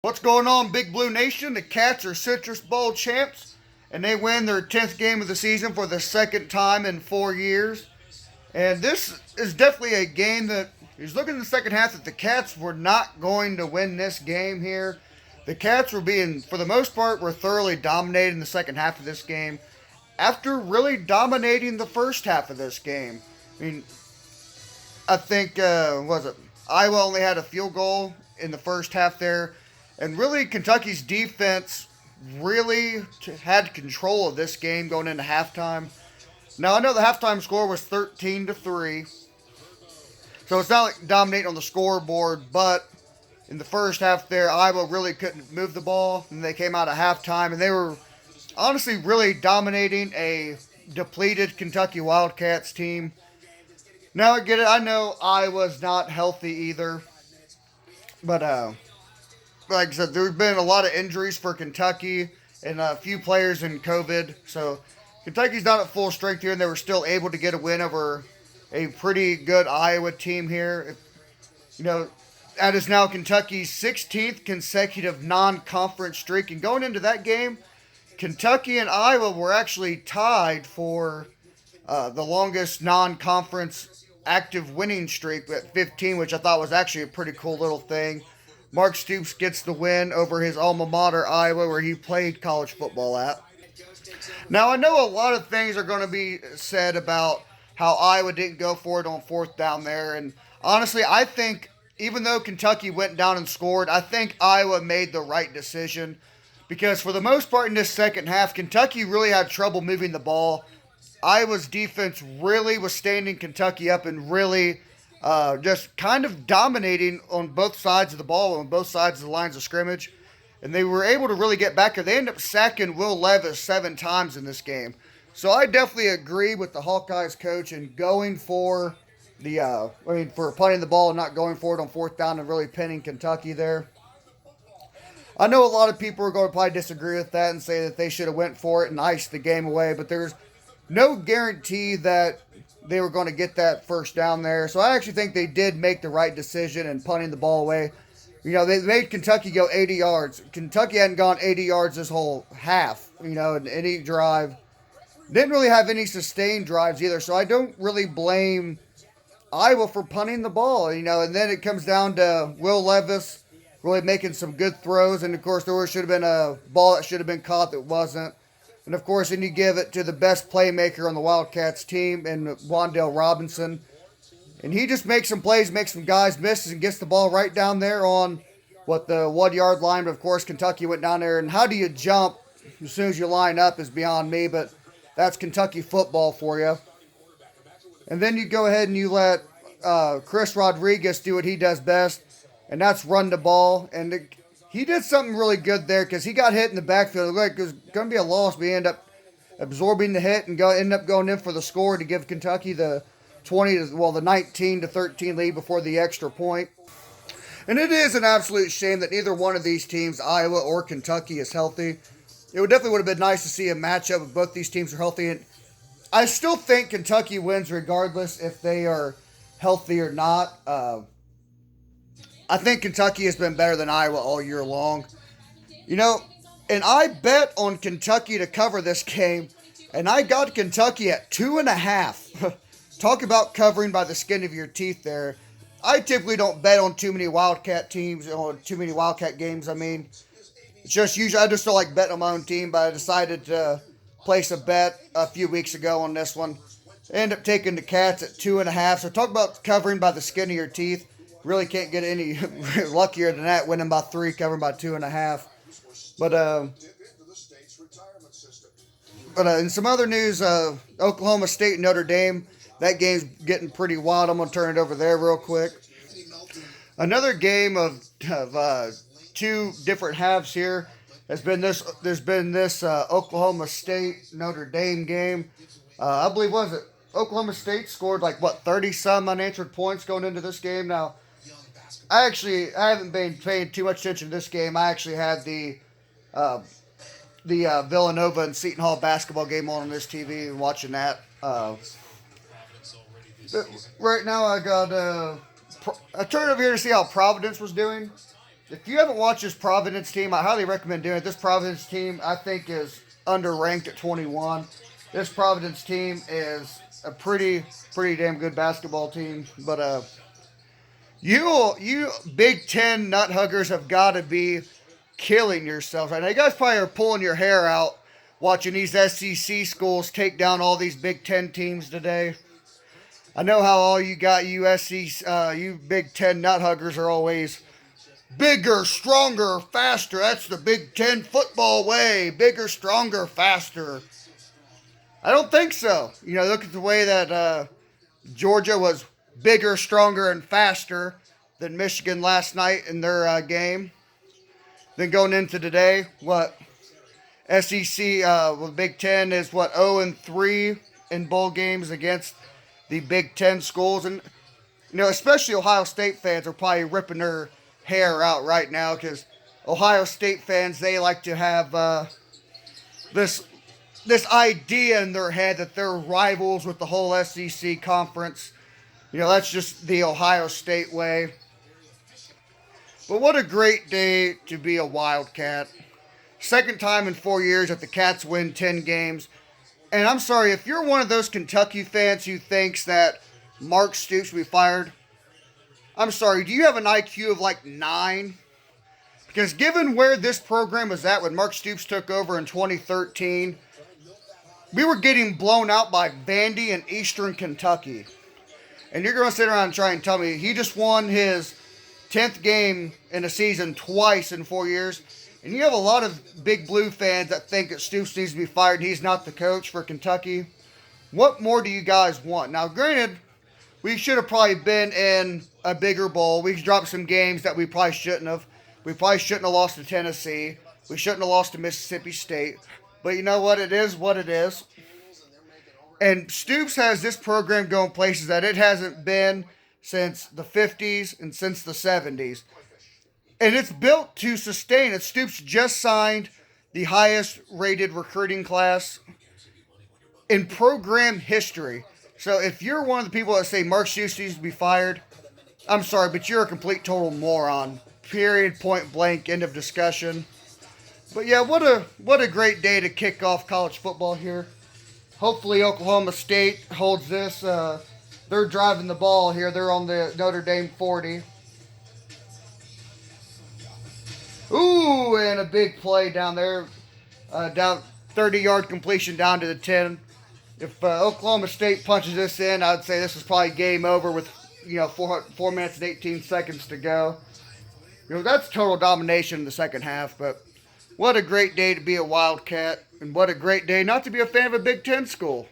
What's going on, Big Blue Nation? The Cats are Citrus Bowl champs, and they win their 10th game of the season for the second time in 4 years. And this is definitely a game that is looking in the second half that the Cats were not going to win this game here. The Cats were being, for the most part, were thoroughly dominated in the second half of this game after really dominating the first half of this game. I mean, I think, was it? Iowa only had a field goal in the first half there. And really, Kentucky's defense really had control of this game going into halftime. Now, I know the halftime score was 13-3. So it's not like dominating on the scoreboard, but in the first half there, Iowa really couldn't move the ball. And they came out at halftime, and they were honestly really dominating a depleted Kentucky Wildcats team. Now I get it. I know Iowa's not healthy either. But, like I said, there's been a lot of injuries for Kentucky and a few players in COVID. So Kentucky's not at full strength here, and they were still able to get a win over a pretty good Iowa team here. You know, that is now Kentucky's 16th consecutive non-conference streak. And going into that game, Kentucky and Iowa were actually tied for the longest non-conference active winning streak at 15, which I thought was actually a pretty cool little thing. Mark Stoops gets the win over his alma mater, Iowa, where he played college football at. Now, I know a lot of things are going to be said about how Iowa didn't go for it on fourth down there. And honestly, I think even though Kentucky went down and scored, I think Iowa made the right decision. Because for the most part in this second half, Kentucky really had trouble moving the ball. Iowa's defense really was standing Kentucky up and really just kind of dominating on both sides of the ball, on both sides of the lines of scrimmage. And they were able to really get back there. They ended up sacking Will Levis 7 times in this game. So I definitely agree with the Hawkeyes coach in going for for punting the ball and not going for it on fourth down and really pinning Kentucky there. I know a lot of people are going to probably disagree with that and say that they should have went for it and iced the game away, but there's no guarantee that they were going to get that first down there. So I actually think they did make the right decision in punting the ball away. You know, they made Kentucky go 80 yards. Kentucky hadn't gone 80 yards this whole half, in any drive. Didn't really have any sustained drives either. So I don't really blame Iowa for punting the ball, and then it comes down to Will Levis really making some good throws. And, of course, there should have been a ball that should have been caught that wasn't. And, of course, then you give it to the best playmaker on the Wildcats team, and Wan'Dale Robinson. And he just makes some plays, makes some guys miss, and gets the ball right down there on the 1 yard line. But, of course, Kentucky went down there. And how do you jump as soon as you line up is beyond me, but that's Kentucky football for you. And then you go ahead and you let Chris Rodriguez do what he does best, and that's run the ball. And he did something really good there because he got hit in the backfield. It looked like it was going to be a loss, but he ended up absorbing the hit and end up going in for the score to give Kentucky the 19-13 lead before the extra point. And it is an absolute shame that neither one of these teams, Iowa or Kentucky, is healthy. It would have been nice to see a matchup if both these teams are healthy. And I still think Kentucky wins regardless if they are healthy or not. I think Kentucky has been better than Iowa all year long. And I bet on Kentucky to cover this game, and I got Kentucky at 2.5. Talk about covering by the skin of your teeth there. I typically don't bet on too many Wildcat teams, or too many Wildcat games. It's just usually I just don't like betting on my own team, but I decided to place a bet a few weeks ago on this one. End up taking the Cats at 2.5. So talk about covering by the skin of your teeth. Really can't get any luckier than that, winning by 3, covering by 2.5. But in some other news, Oklahoma State, Notre Dame, that game's getting pretty wild. I'm going to turn it over there real quick. Another game of 2 different halves here. There's been this Oklahoma State Notre Dame game. I believe Oklahoma State scored 30-some unanswered points going into this game. Now, I haven't been paying too much attention to this game. I actually had the Villanova and Seton Hall basketball game on this TV and watching that. Right now I got I turned over here to see how Providence was doing. if you haven't watched this Providence team, I highly recommend doing it. This Providence team, I think, is underranked at 21. This Providence team is a pretty damn good basketball team. But you Big Ten nut huggers have got to be killing yourself right now. You guys probably are pulling your hair out watching these SEC schools take down all these Big Ten teams today. I know how all you got you Big Ten nut huggers are always bigger, stronger, faster. That's the Big Ten football way. Bigger, stronger, faster. I don't think so. You know, look at the way that Georgia was bigger, stronger, and faster than Michigan last night in their game. Then going into today, what? SEC, Big Ten is what, 0-3 in bowl games against the Big Ten schools. And, you know, especially Ohio State fans are probably ripping their hair out right now because Ohio State fans, they like to have this idea in their head that they're rivals with the whole SEC conference. You know, that's just the Ohio State way. But what a great day to be a Wildcat. Second time in 4 years that the Cats win 10 games. And I'm sorry, if you're one of those Kentucky fans who thinks that Mark Stoops should be fired, I'm sorry, do you have an IQ of like 9? Because given where this program was at when Mark Stoops took over in 2013, we were getting blown out by Vandy and Eastern Kentucky. And you're going to sit around and try and tell me he just won his 10th game in a season twice in 4 years. And you have a lot of Big Blue fans that think that Stoops needs to be fired and he's not the coach for Kentucky. What more do you guys want? Now, granted, we should have probably been in a bigger bowl. We dropped some games that we probably shouldn't have. We probably shouldn't have lost to Tennessee. We shouldn't have lost to Mississippi State. But you know what? It is what it is. And Stoops has this program going places that it hasn't been since the 50s and since the 70s. And it's built to sustain it. Stoops just signed the highest rated recruiting class in program history. So if you're one of the people that say Mark Stoops needs to be fired, I'm sorry, but you're a complete total moron. Period, point blank, end of discussion. But yeah, what a great day to kick off college football here. Hopefully Oklahoma State holds this. They're driving the ball here. They're on the Notre Dame 40. Ooh, and a big play down there. Down 30-yard completion down to the 10. If Oklahoma State punches this in, I'd say this is probably game over with 4 minutes and 18 seconds to go. That's total domination in the second half, but what a great day to be a Wildcat, and what a great day not to be a fan of a Big Ten school.